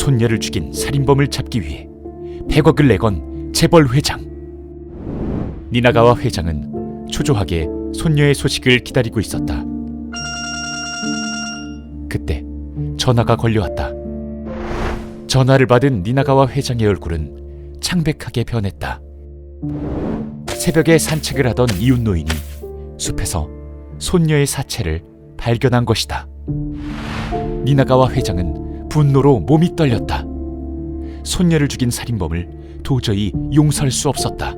손녀를 죽인 살인범을 잡기 위해 100억을 내건 재벌 회장. 니나가와 회장은 초조하게 손녀의 소식을 기다리고 있었다. 그때 전화가 걸려왔다. 전화를 받은 니나가와 회장의 얼굴은 창백하게 변했다. 새벽에 산책을 하던 이웃 노인이 숲에서 손녀의 사체를 발견한 것이다. 니나가와 회장은 분노로 몸이 떨렸다. 손녀를 죽인 살인범을 도저히 용서할 수 없었다.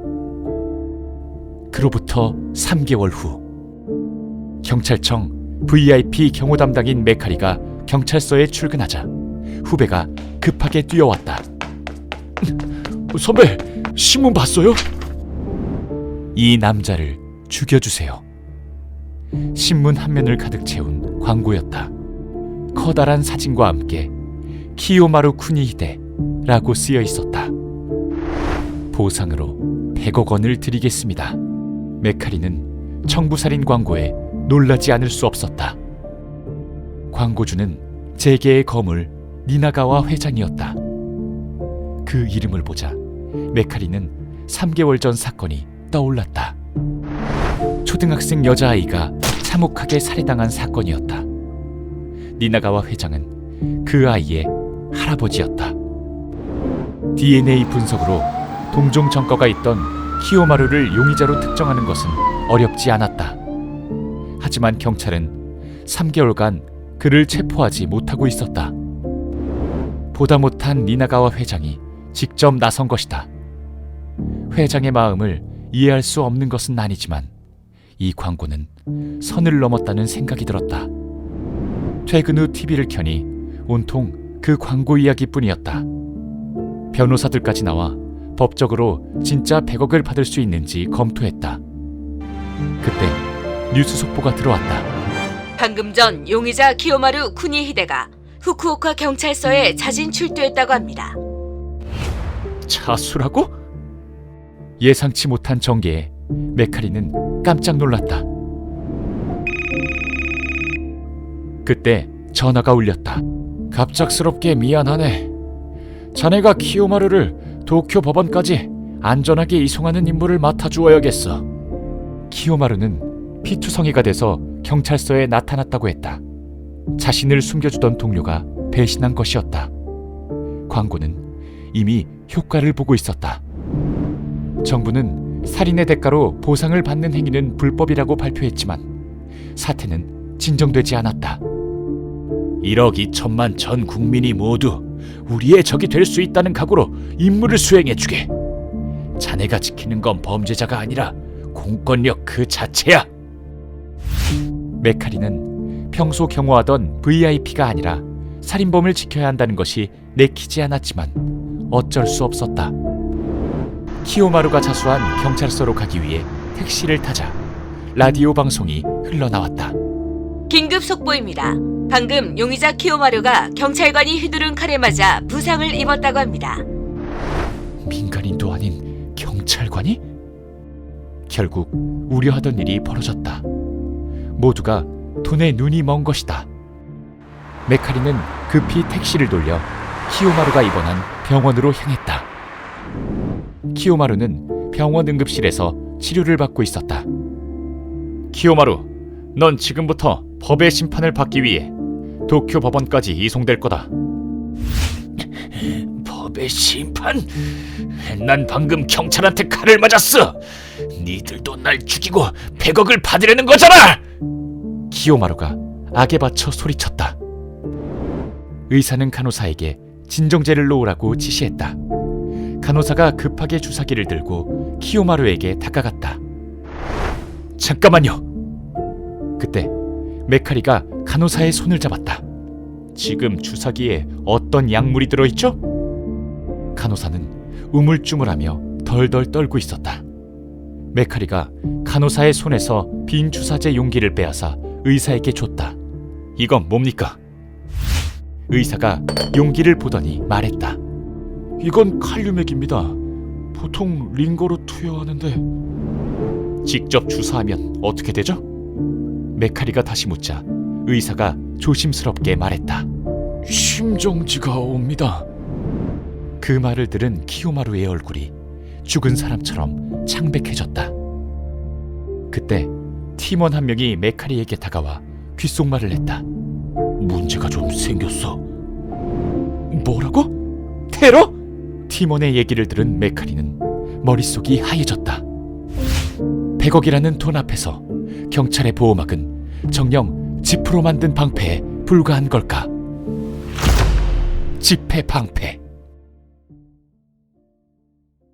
그로부터 3개월 후, 경찰청 VIP 경호 담당인 메카리가 경찰서에 출근하자 후배가 급하게 뛰어왔다. 선배, 신문 봤어요? 이 남자를 죽여주세요. 신문 한 면을 가득 채운 광고였다. 커다란 사진과 함께 키요마루 쿠니히데라고 쓰여 있었다. 보상으로 100억 원을 드리겠습니다. 메카리는 청부살인 광고에 놀라지 않을 수 없었다. 광고주는 재계의 거물 니나가와 회장이었다. 그 이름을 보자 메카리는 3개월 전 사건이 떠올랐다. 초등학생 여자아이가 참혹하게 살해당한 사건이었다. 니나가와 회장은 그 아이의 할아버지였다. DNA 분석으로 동종 전과가 있던 키요마루를 용의자로 특정하는 것은 어렵지 않았다. 하지만 경찰은 3개월간 그를 체포하지 못하고 있었다. 보다 못한 니나가와 회장이 직접 나선 것이다. 회장의 마음을 이해할 수 없는 것은 아니지만 이 광고는 선을 넘었다는 생각이 들었다. 퇴근 후 TV를 켜니 온통 그 광고 이야기뿐이었다. 변호사들까지 나와 법적으로 진짜 100억을 받을 수 있는지 검토했다. 그때 뉴스 속보가 들어왔다. 방금 전 용의자 키요마루 쿠니히데가 후쿠오카 경찰서에 자진 출두했다고 합니다. 자수라고? 예상치 못한 전개에 메카리는 깜짝 놀랐다. 그때 전화가 울렸다. 갑작스럽게 미안하네. 자네가 키요마루를 도쿄 법원까지 안전하게 이송하는 임무를 맡아주어야겠어. 키요마루는 피투성이가 돼서 경찰서에 나타났다고 했다. 자신을 숨겨주던 동료가 배신한 것이었다. 광고는 이미 효과를 보고 있었다. 정부는 살인의 대가로 보상을 받는 행위는 불법이라고 발표했지만 사태는 진정되지 않았다. 1억 2천만 전 국민이 모두 우리의 적이 될 수 있다는 각오로 임무를 수행해주게. 자네가 지키는 건 범죄자가 아니라 공권력 그 자체야. 메카리는 평소 경호하던 VIP가 아니라 살인범을 지켜야 한다는 것이 내키지 않았지만 어쩔 수 없었다. 키요마루가 자수한 경찰서로 가기 위해 택시를 타자 라디오 방송이 흘러나왔다. 긴급 속보입니다. 방금 용의자 키요마루가 경찰관이 휘두른 칼에 맞아 부상을 입었다고 합니다. 민간인도 아닌 경찰관이? 결국 우려하던 일이 벌어졌다. 모두가 돈에 눈이 먼 것이다. 메카리는 급히 택시를 돌려 키요마루가 입원한 병원으로 향했다. 키요마루는 병원 응급실에서 치료를 받고 있었다. 키요마루, 넌 지금부터 법의 심판을 받기 위해 도쿄 법원까지 이송될 거다. 법의 심판? 난 방금 경찰한테 칼을 맞았어. 니들도 날 죽이고 100억을 받으려는 거잖아. 키요마루가 악에 받쳐 소리쳤다. 의사는 간호사에게 진정제를 놓으라고 지시했다. 간호사가 급하게 주사기를 들고 키요마루에게 다가갔다. 잠깐만요. 그때 메카리가 간호사의 손을 잡았다. 지금 주사기에 어떤 약물이 들어있죠? 간호사는 우물쭈물하며 덜덜 떨고 있었다. 메카리가 간호사의 손에서 빈 주사제 용기를 빼앗아 의사에게 줬다. 이건 뭡니까? 의사가 용기를 보더니 말했다. 이건 칼륨액입니다. 보통 링거로 투여하는데. 직접 주사하면 어떻게 되죠? 메카리가 다시 묻자 의사가 조심스럽게 말했다. 심정지가 옵니다. 그 말을 들은 키요마루의 얼굴이 죽은 사람처럼 창백해졌다. 그때 팀원 한 명이 메카리에게 다가와 귓속말을 했다. 문제가 좀 생겼어. 뭐라고? 테러? 팀원의 얘기를 들은 메카리는 머릿속이 하얘졌다. 100억이라는 돈 앞에서 경찰의 보호막은 정녕 지프로 만든 방패에 불과한 걸까? 집회 방패.